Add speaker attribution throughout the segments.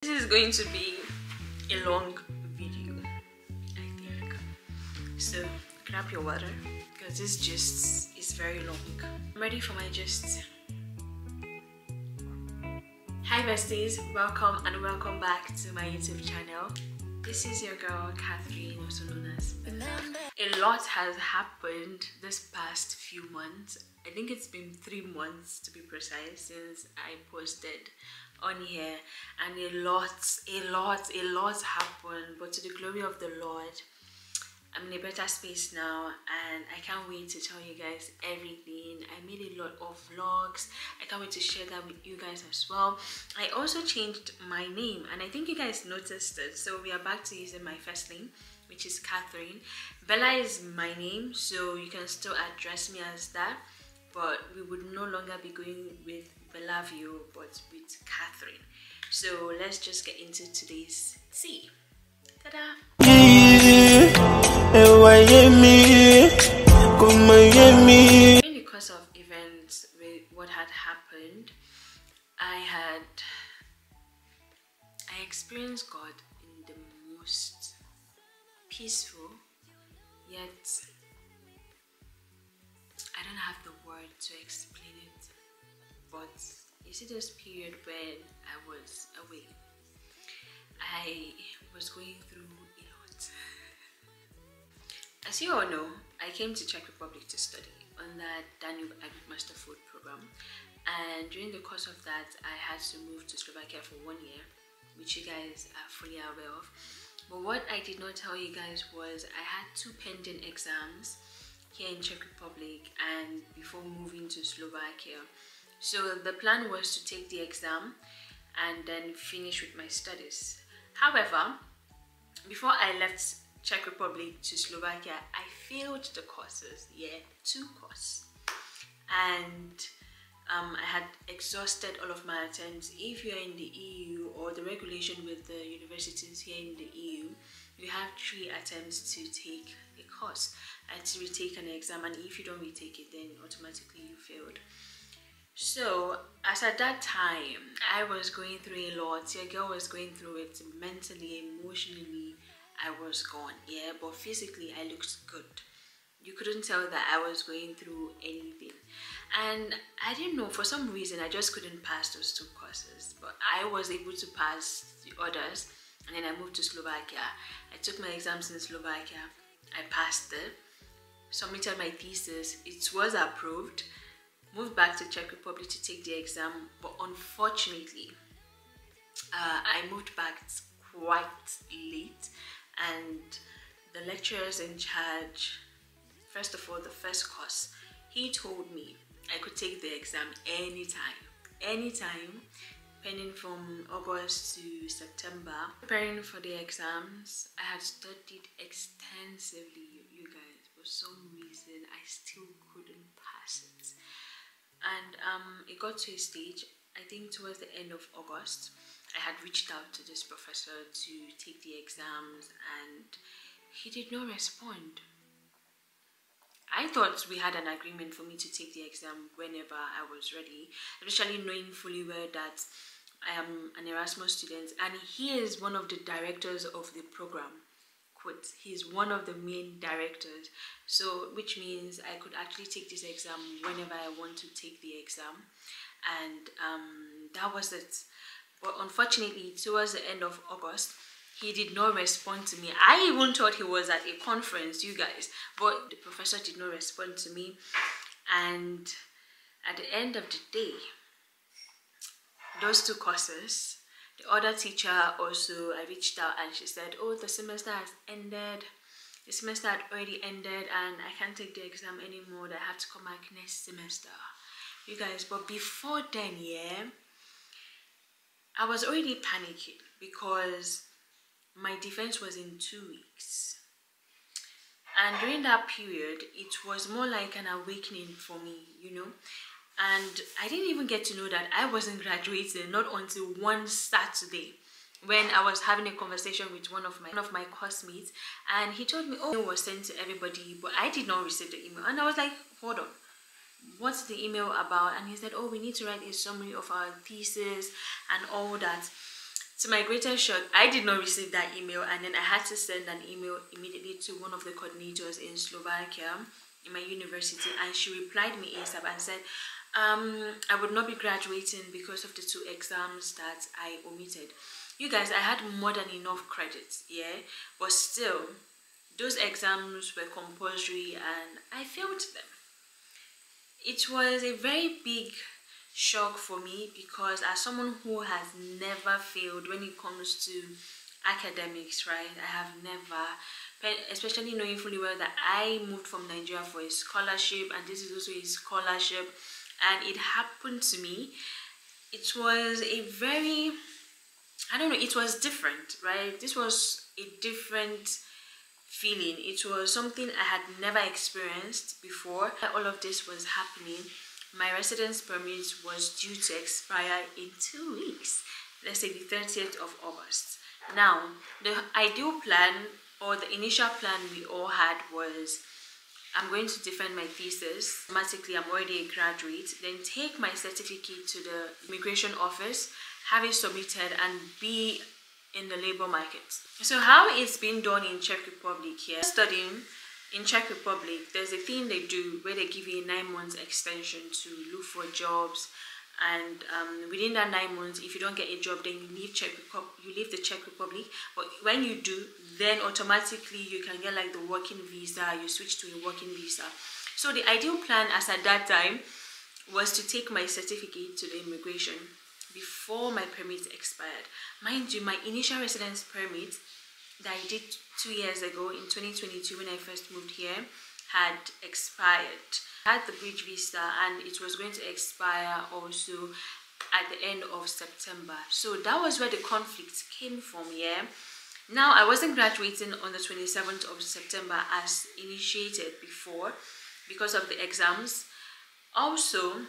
Speaker 1: This is going to be a long video, I think. So grab your water because this gist is very long. I'm ready for my gist. Hi besties, welcome and welcome back to my YouTube channel. This is your girl Catherine, also known as Bella. A lot has happened this past few months. I think it's been 3 months to be precise since I posted on here, and a lot happened, but to the glory of the Lord, I'm in a better space now and I can't wait to tell you guys everything. I made a lot of vlogs. I can't wait to share that with you guys as well. I also changed my name and I think you guys noticed it. So we are back to using my first name, which is Catherine. Bella is my name, so you can still address me as that, but we would no longer be going with Bellavio but with Catherine. So let's just get into today's tea. Ta-da! During the course of events with what had happened, I experienced God in the most peaceful, yet I don't have the word to explain it, but you see this period when I was away, I was going through a lot. As you all know, I came to Czech Republic to study on that Danube Master Food program, and during the course of that I had to move to Slovakia for 1 year, which you guys are fully aware of. But what I did not tell you guys was I had 2 pending exams here in Czech Republic and before moving to Slovakia. So the plan was to take the exam and then finish with my studies. However, before I left Czech Republic to Slovakia, I failed the courses, 2 courses, and I had exhausted all of my attempts. If you're in the EU, or the regulation with the universities here in the EU, you have 3 attempts to take a course and to retake an exam, and if you don't retake it, then automatically you failed. So as at that time, I was going through a lot. Your girl was going through it mentally, emotionally. I was gone, but physically I looked good. You couldn't tell that I was going through anything, and I didn't know, for some reason I just couldn't pass those 2 courses, but I was able to pass the others. And then I moved to Slovakia. I took my exams in Slovakia. I passed it, submitted my thesis, it was approved, moved back to Czech Republic to take the exam, but unfortunately I moved back quite late, and the lecturers in charge, first of all, the first course, he told me I could take the exam anytime, pending from August to September. Preparing for the exams, I had studied extensively, you guys. For some reason, I still couldn't pass it. And it got to a stage, I think towards the end of August, I had reached out to this professor to take the exams and he did not respond. I thought we had an agreement for me to take the exam whenever I was ready, especially knowing fully well that I am an Erasmus student and he is one of the directors of the program. Quote, he's one of the main directors, so which means I could actually take this exam whenever I want to take the exam, and that was it. But unfortunately, towards the end of August, he did not respond to me. I even thought he was at a conference, you guys, but the professor did not respond to me. And at the end of the day, those 2 courses, the other teacher also, I reached out and she said, oh, the semester has ended. The semester had already ended and I can't take the exam anymore. I have to come back next semester. You guys, but before then, I was already panicking because my defense was in 2 weeks. And during that period, it was more like an awakening for me, you know. And I didn't even get to know that I wasn't graduating not until one Saturday, when I was having a conversation with one of my classmates, and he told me, oh, it was sent to everybody, but I did not receive the email. And I was like, hold on, what's the email about? And he said, oh, we need to write a summary of our thesis and all that. To my greatest shock, I did not receive that email, and then I had to send an email immediately to one of the coordinators in Slovakia in my university, and she replied me ASAP and said I would not be graduating because of the 2 exams that I omitted. You guys, I had more than enough credits, yeah, but still those exams were compulsory and I failed them. It was a very big shock for me because as someone who has never failed when it comes to academics, right, I have never, especially knowing fully well that I moved from Nigeria for a scholarship, and this is also a scholarship, and it happened to me. It was a very, I don't know, it was different, right? This was a different feeling. It was something I had never experienced before. All of this was happening. My residence permit was due to expire in 2 weeks, let's say the 30th of August. Now, the ideal plan, or the initial plan we all had, was I'm going to defend my thesis. Automatically, I'm already a graduate. Then take my certificate to the immigration office, have it submitted, and be in the labor market. So how it's been done in Czech Republic here, studying in Czech Republic, there's a thing they do where they give you a 9 months extension to look for jobs, and within that 9 months, if you don't get a job, then you leave the Czech Republic. But when you do, then automatically you can get like the working visa. You switch to a working visa. So the ideal plan as at that time was to take my certificate to the immigration before my permit expired. Mind you, my initial residence permit that I did 2 years ago in 2022 when I first moved here had expired. I had the bridge visa and it was going to expire also at the end of September. So that was where the conflict came from, yeah. Now, I wasn't graduating on the 27th of September as initiated before because of the exams. Also,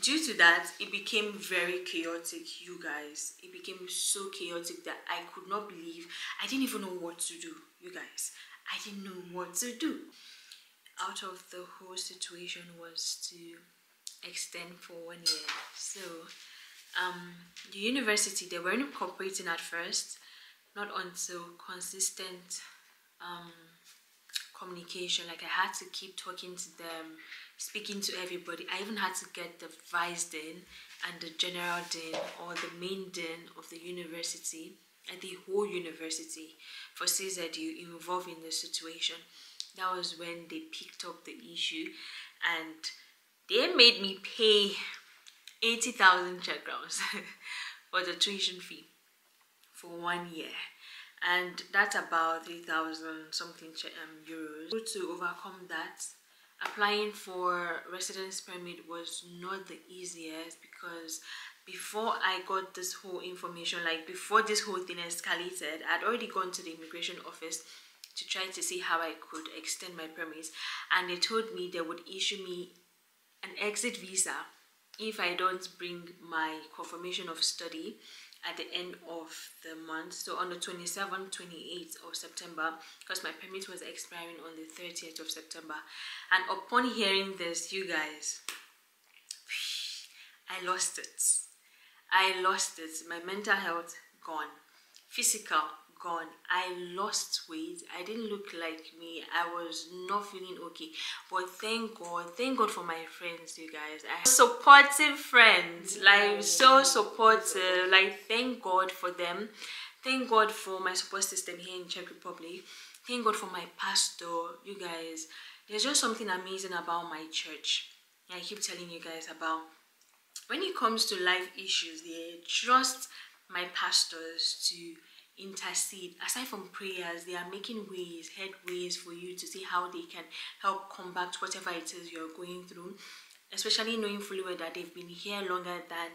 Speaker 1: due to that, it became very chaotic, you guys. It became so chaotic that I could not believe. I didn't even know what to do, you guys. I didn't know what to do. Out of the whole situation was to extend for 1 year. So, the university, they weren't cooperating at first, not until consistent communication. Like, I had to keep talking to them, speaking to everybody. I even had to get the vice dean and the general dean, or the main dean of the university, and the whole university for CZU involved in the situation. That was when they picked up the issue, and they made me pay 80,000 Czech crowns for the tuition fee for 1 year, and that's about 3,000 something euros. To overcome that, applying for residence permit was not the easiest, because before I got this whole information, like before this whole thing escalated, I'd already gone to the immigration office to try to see how I could extend my permits, and they told me they would issue me an exit visa if I don't bring my confirmation of study at the end of the month. So on the 27th, 28th of September, because my permit was expiring on the 30th of September. And upon hearing this, you guys, I lost it. I lost it. My mental health gone, physical gone. I lost weight. I didn't look like me. I was not feeling okay. But thank God for my friends, you guys. I have supportive friends, like so supportive. Like, thank God for them. Thank God for my support system here in Czech Republic. Thank God for my pastor, you guys. There's just something amazing about my church. I keep telling you guys about. When it comes to life issues, they trust my pastors to intercede. Aside from prayers, they are making headways for you to see how they can help combat whatever it is you're going through, especially knowing fully well that they've been here longer than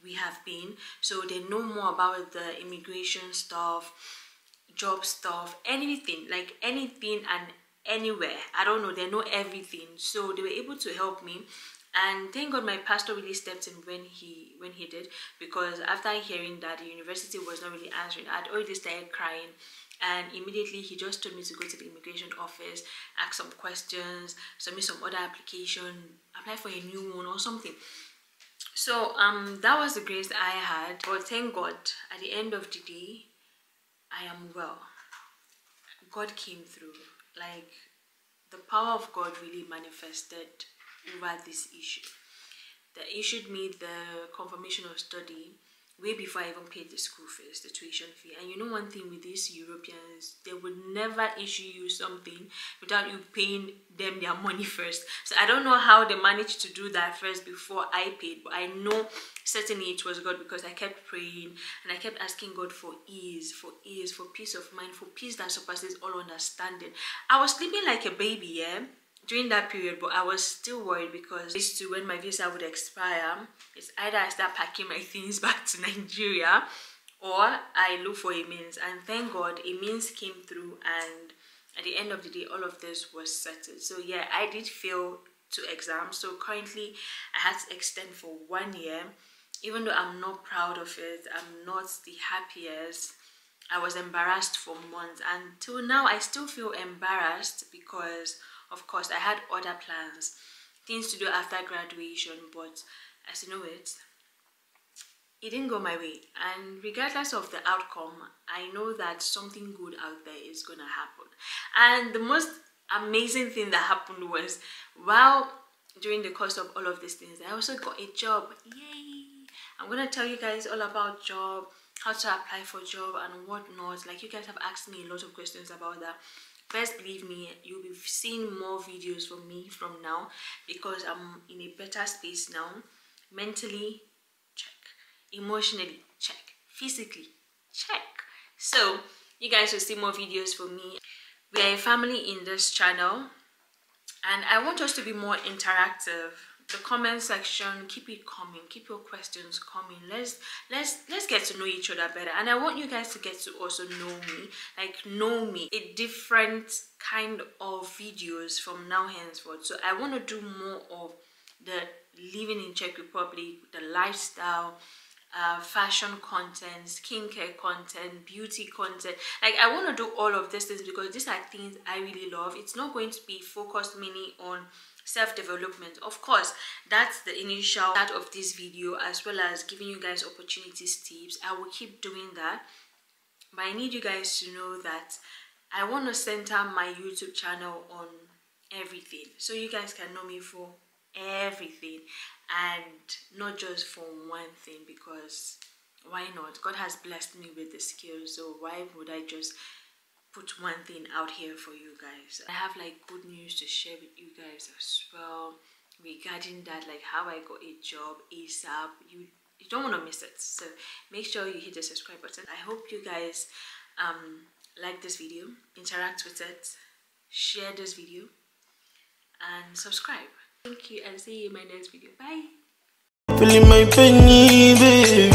Speaker 1: we have been, so they know more about the immigration stuff, job stuff, anything, like anything and anywhere. I don't know, they know everything, so they were able to help me. And thank God my pastor really stepped in when he did, because after hearing that the university was not really answering, I'd already started crying, and immediately he just told me to go to the immigration office, ask some questions, submit some other application, apply for a new one or something. So that was the grace I had, but thank God at the end of the day I am well. God came through. Like, the power of God really manifested over this issue. They issued me the confirmation of study way before I even paid the school fees, the tuition fee. And you know one thing with these Europeans, they would never issue you something without you paying them their money first. So I don't know how they managed to do that first before I paid, but I know certainly it was God, because I kept praying and I kept asking God for ease, for peace of mind, for peace that surpasses all understanding. I was sleeping like a baby, during that period, but I was still worried, because when my visa would expire, it's either I start packing my things back to Nigeria or I look for a means. And thank God a means came through, and at the end of the day all of this was settled. So yeah, I did fail 2 exams, so currently I had to extend for 1 year. Even though I'm not proud of it, I'm not the happiest, I was embarrassed for months, and till now I still feel embarrassed, because of course I had other plans, things to do after graduation, but as you know, it didn't go my way. And regardless of the outcome, I know that something good out there is gonna happen. And the most amazing thing that happened was, while during the course of all of these things, I also got a job. Yay! I'm gonna tell you guys all about job, how to apply for job and whatnot. Like, you guys have asked me a lot of questions about that. Best believe me, you'll be seeing more videos from me from now, because I'm in a better space now. Mentally, check. Emotionally, check. Physically, check. So you guys will see more videos from me. We are a family in this channel, and I want us to be more interactive. The comment section, keep it coming, keep your questions coming. Let's get to know each other better, and I want you guys to get to also know me, a different kind of videos from now henceforth. So I want to do more of the living in Czech Republic, the lifestyle, fashion content, skincare content, beauty content. Like, I want to do all of these things, because these are things I really love. It's not going to be focused mainly on self-development. Of course, that's the initial part of this video, as well as giving you guys opportunities, tips. I will keep doing that, but I need you guys to know that I want to center my YouTube channel on everything, so you guys can know me for everything and not just for one thing, because why not? God has blessed me with the skills, so why would I just put one thing out here for you guys? I have like good news to share with you guys as well regarding that, like how I got a job ASAP. You don't want to miss it, so make sure you hit the subscribe button. I hope you guys like this video, interact with it, share this video, and subscribe. Thank you, and see you in my next video. Bye. Feeling my penny, baby.